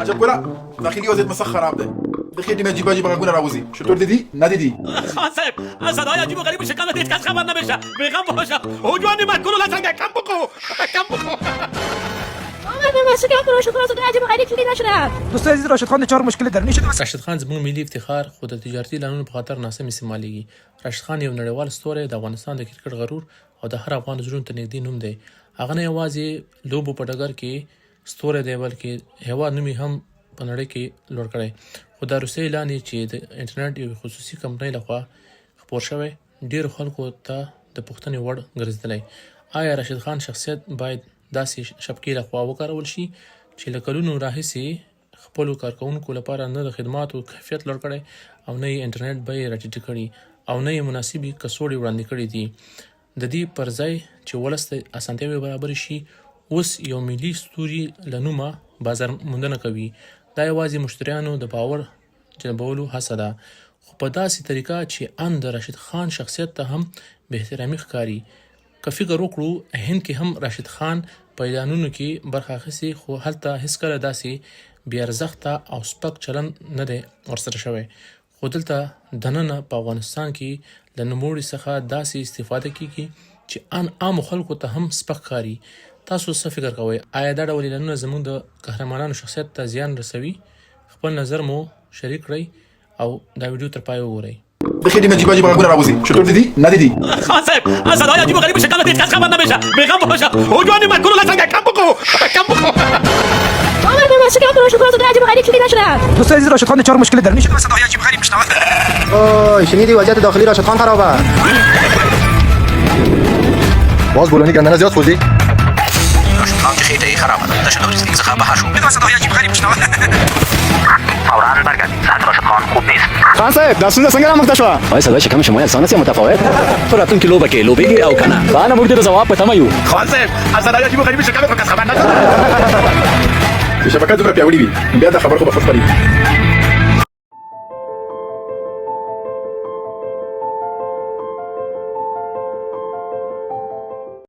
عجب ولا داخلي وزيت مسخ خراب ده دخيل دي نجيب اجيب غنى راوزي شطور دیدی ندیدی صاحب صدای عجیب و غریب شکم هیچ کس خبر نمیشه بیغم باشه حجوانی مکلو لسنگ کم بکو دوستای عزیز، راشد خان د چهار مشکل درنی شد. راشد خان زموږ ملي افتخار خو د تجارتي اعلانونو په خاطر ناسم استعمالېږي. راشد خان یو نړیوال ستوری د افغانستان د کرکټ غرور او د هر افغان زړونو ته نږدې نوم دی. هغه نه یوازې لوبو په ډګر کې ستوری دی بلکې هیواد نوم یې هم په نړۍ کې لوړ کړی. خو دا وروستی اعلان چې د انټرنیټ یو خصوصي کمپنۍ لخوا خپور شوی ډېرو خلکو ته د پوښتنې وړ ګرځېدلی. آیا راشد خان شخصیت باید داسې شبکې لخوا وکارول شي چې له کلونو راهیسې خپلو کارکوونکو لپاره نه د خدماتو کیفیت لوړ کړی او نه یې انټرنیټ بیې راټیټې کړي او نه یې مناسبې کڅوړې وړاندې کړي دي. د دې پر ځای چې ولس ته اسانتیاوې برابرې شي، اوس یو ملي ستوري له نومه بازار موندنه کوي. دا یوازې مشتریانو د باور جلبولو هڅه ده، خو په داسې طریقه چې ان د راشد خان شخصیت ته هم بې احترامي ښکاري. که فکر وکړو هند کې هم راشد خان په اعلانونو کې برخه اخیستې، خو هلته هیڅکله داسې بې ارزښته او سپک چلن نه دی ورسره شوی. خو دلته دننه په افغانستان کې له نوموړي څخه داسې استفاده کیږي چې ان عامو خلکو ته هم سپک ښکاري. تاسو څه فکر کوئ؟ آیا دا ډول اعلانونه زموږ د قهرمانانو شخصیت ته زیان رسوي؟ خپل نظر مو شریک کړئ او دا ویډیو تر پای وګورئ. دخیل دی نجیب اجیب غنى راوزي شطور دیدی ندیدی صاحب صدای عجیب و غریب شکم هیچ کس خبر نمیشه بیغم باشه حجوانی مکلو لسنگ کم بکو دوستای عزیز، راشد خان د چهار مشکل درنی شد. صدای عجیب غریب میشنوه. اوه شنیدی وضعیت داخلی راشد خان خرابه. باز بولانی گندنه زیاد خوردی؟ راشد خان که خیلی خرابه ده شده ریزنگ څخه بهر شو. بدون صدای عجیب غریب میشنوه. فوراً برگردید، صحت راشد خان خوب نیست. خان صاحب دستور څنګه رامخته شو؟ آیا صدای شکم شما انسان سی متفاوت؟ تو راتونکي لوبه کې لوبېږي او کنه؟ فعلا موږ د ځواب په تمه یو. خان صاحب صدای عجیب و غریب شکم هیچ کس خبر نمیشه شبکه دومره پیاوړې وي بیا دا خبر خو به خپل